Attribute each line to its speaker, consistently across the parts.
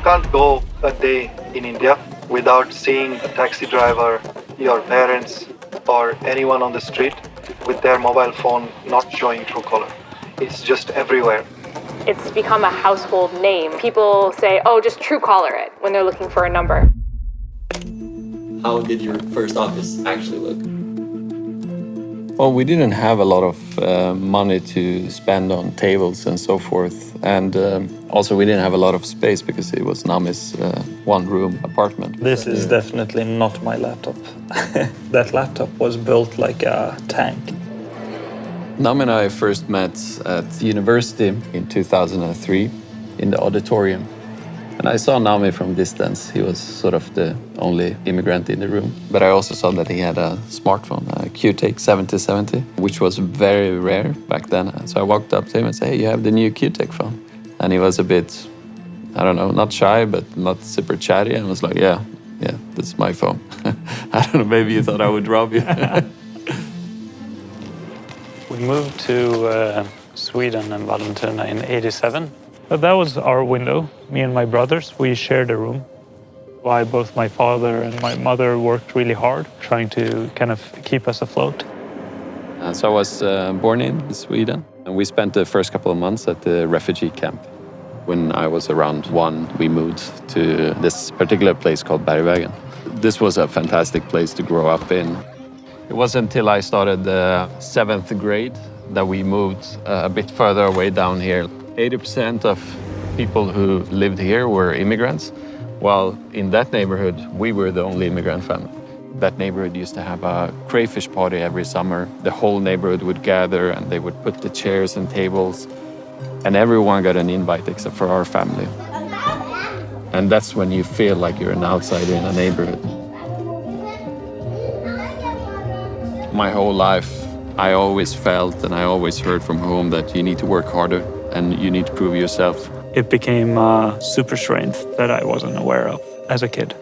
Speaker 1: can't go a day in India without seeing a taxi driver, your parents, or anyone on the street with their mobile phone not showing Truecaller. It's just everywhere.
Speaker 2: It's become a household name. People say, oh, just Truecaller it when they're looking for a number.
Speaker 3: How did your first office actually look?
Speaker 4: Well, we didn't have a lot of money to spend on tables and so forth. And also we didn't have a lot of space because it was Nami's one-room apartment.
Speaker 5: This is definitely not my laptop. That laptop was built like a tank.
Speaker 4: Nami and I first met at university in 2003 in the auditorium. And I saw Nami from distance. He was sort of the only immigrant in the room. But I also saw that he had a smartphone, a QTech 7070, which was very rare back then. So I walked up to him and said, hey, you have the new QTech phone. And he was a bit, I don't know, not shy, but not super chatty. And was like, yeah, this is my phone. I don't know, maybe you thought I would rob you.
Speaker 5: We moved to Sweden and Vallentuna in '87. That was our window. Me and my brothers, we shared a room. Both my father and my mother worked really hard, trying to kind of keep us afloat.
Speaker 4: So I was born in Sweden, and we spent the first couple of months at the refugee camp. When I was around 1, we moved to this particular place called Bergvägen. This was a fantastic place to grow up in. It wasn't until I started the 7th grade that we moved a bit further away down here. 80% of people who lived here were immigrants, while in that neighborhood, we were the only immigrant family. That neighborhood used to have a crayfish party every summer. The whole neighborhood would gather and they would put the chairs and tables, and everyone got an invite except for our family. And that's when you feel like you're an outsider in a neighborhood. My whole life, I always felt and I always heard from home that you need to work harder and you need to prove yourself.
Speaker 5: It became a super strength that I wasn't aware of as a kid.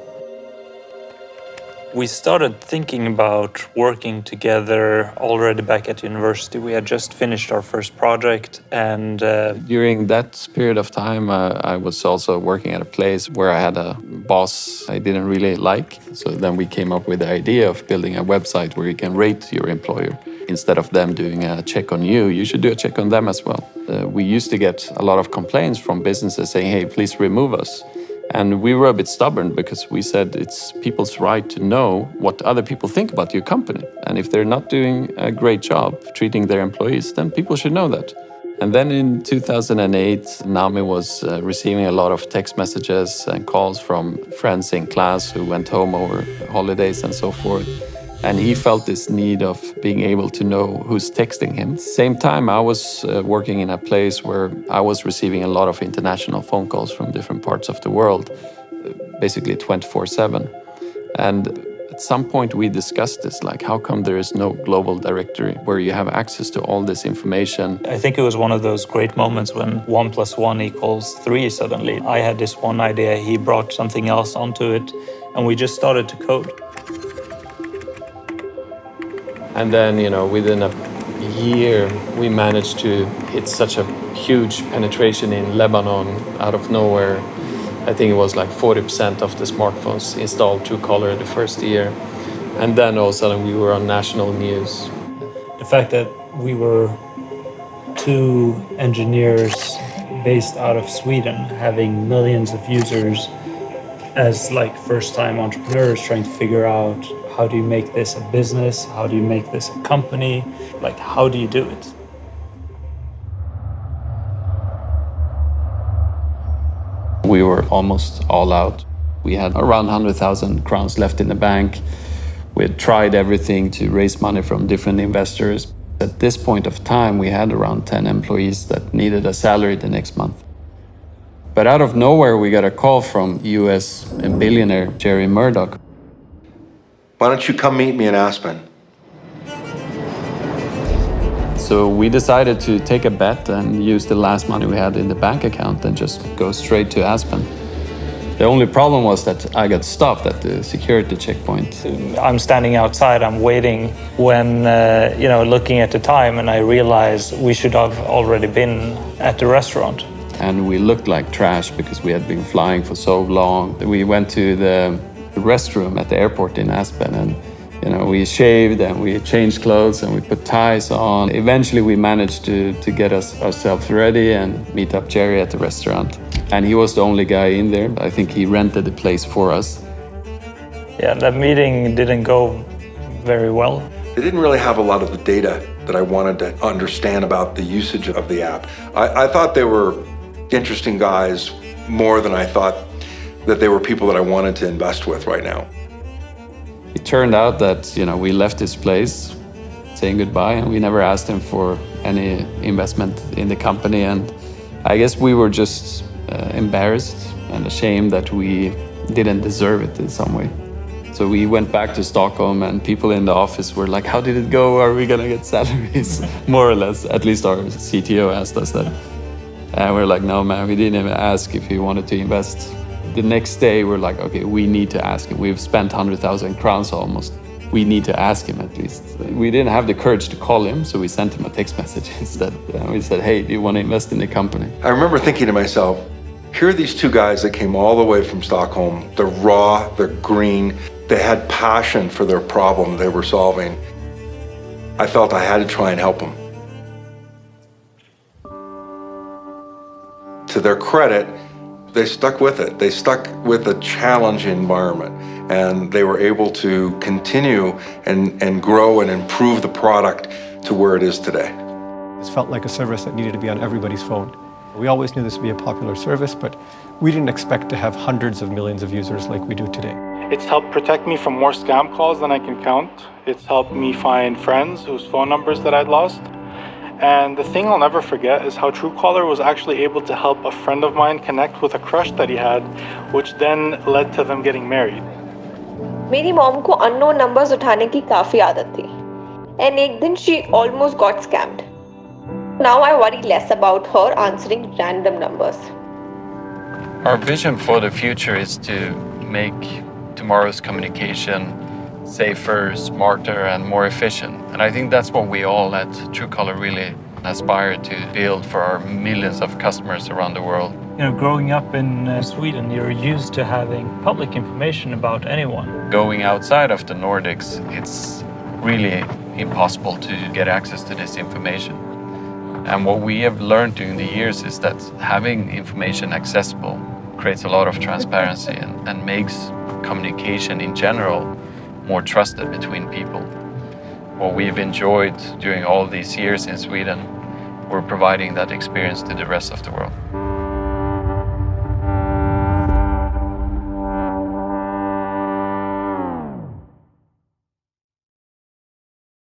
Speaker 5: We started thinking about working together already back at university. We had just finished our first project, and
Speaker 4: during that period of time, I was also working at a place where I had a boss I didn't really like. So then we came up with the idea of building a website where you can rate your employer. Instead of them doing a check on you, you should do a check on them as well. We used to get a lot of complaints from businesses saying, hey, please remove us. And we were a bit stubborn because we said it's people's right to know what other people think about your company. And if they're not doing a great job treating their employees, then people should know that. And then in 2008, Nami was receiving a lot of text messages and calls from friends in class who went home over holidays and so forth. And he felt this need of being able to know who's texting him. Same time, I was working in a place where I was receiving a lot of international phone calls from different parts of the world, basically 24/7. And at some point we discussed this, like how come there is no global directory where you have access to all this information?
Speaker 5: I think it was one of those great moments when 1 + 1 = 3 suddenly. I had this one idea, he brought something else onto it, and we just started to code.
Speaker 4: And then, within a year, we managed to hit such a huge penetration in Lebanon out of nowhere. I think it was like 40% of the smartphones installed Truecaller the first year. And then all of a sudden we were on national news.
Speaker 5: The fact that we were 2 engineers based out of Sweden having millions of users as like first-time entrepreneurs trying to figure out how do you make this a business? How do you make this a company? Like, how do you do it?
Speaker 4: We were almost all out. We had around 100,000 crowns left in the bank. We had tried everything to raise money from different investors. At this point of time, we had around 10 employees that needed a salary the next month. But out of nowhere, we got a call from US billionaire Jerry Murdoch.
Speaker 1: Why don't you come meet me in Aspen?
Speaker 4: So we decided to take a bet and use the last money we had in the bank account and just go straight to Aspen. The only problem was that I got stopped at the security checkpoint.
Speaker 5: I'm standing outside, I'm waiting when, looking at the time, and I realized we should have already been at the restaurant.
Speaker 4: and we looked like trash because we had been flying for so long. We went to the restroom at the airport in Aspen, and we shaved and we changed clothes and we put ties on. Eventually we managed to get ourselves ready and meet up Jerry at the restaurant. And he was the only guy in there. I think he rented the place for us.
Speaker 5: Yeah, that meeting didn't go very well.
Speaker 6: They didn't really have a lot of the data that I wanted to understand about the usage of the app. I thought they were interesting guys more than I thought that they were people that I wanted to invest with right now.
Speaker 4: It turned out that, we left this place saying goodbye, and we never asked him for any investment in the company. And I guess we were just embarrassed and ashamed that we didn't deserve it in some way. So we went back to Stockholm, and people in the office were like, how did it go? Are we gonna get salaries? More or less, at least our CTO asked us that. And we're like, no, man, we didn't even ask if he wanted to invest. The next day, we're like, okay, we need to ask him. We've spent 100,000 crowns almost. We need to ask him at least. We didn't have the courage to call him, so we sent him a text message instead. We said, hey, do you want to invest in the company?
Speaker 6: I remember thinking to myself, here are these two guys that came all the way from Stockholm. They're raw, they're green, they had passion for their problem they were solving. I felt I had to try and help them. To their credit, they stuck with it. They stuck with a challenging environment, and they were able to continue and grow and improve the product to where it is today.
Speaker 7: This felt like a service that needed to be on everybody's phone. We always knew this would be a popular service, but we didn't expect to have hundreds of millions of users like we do today.
Speaker 8: It's helped protect me from more scam calls than I can count. It's helped me find friends whose phone numbers that I'd lost. And the thing I'll never forget is how Truecaller was actually able to help a friend of mine connect with a crush that he had, which then led to them getting married.
Speaker 9: मेरी mom को unknown numbers उठाने की काफी आदत थी, and एक दिन she almost got scammed. Now I worry less about her answering random numbers.
Speaker 4: Our vision for the future is to make tomorrow's communication safer, smarter, and more efficient. And I think that's what we all at Truecaller really aspire to build for our millions of customers around the world.
Speaker 5: Growing up in Sweden, you're used to having public information about anyone.
Speaker 4: Going outside of the Nordics, it's really impossible to get access to this information. And what we have learned during the years is that having information accessible creates a lot of transparency and makes communication in general more trusted between people. What we've enjoyed during all these years in Sweden, we're providing that experience to the rest of the world.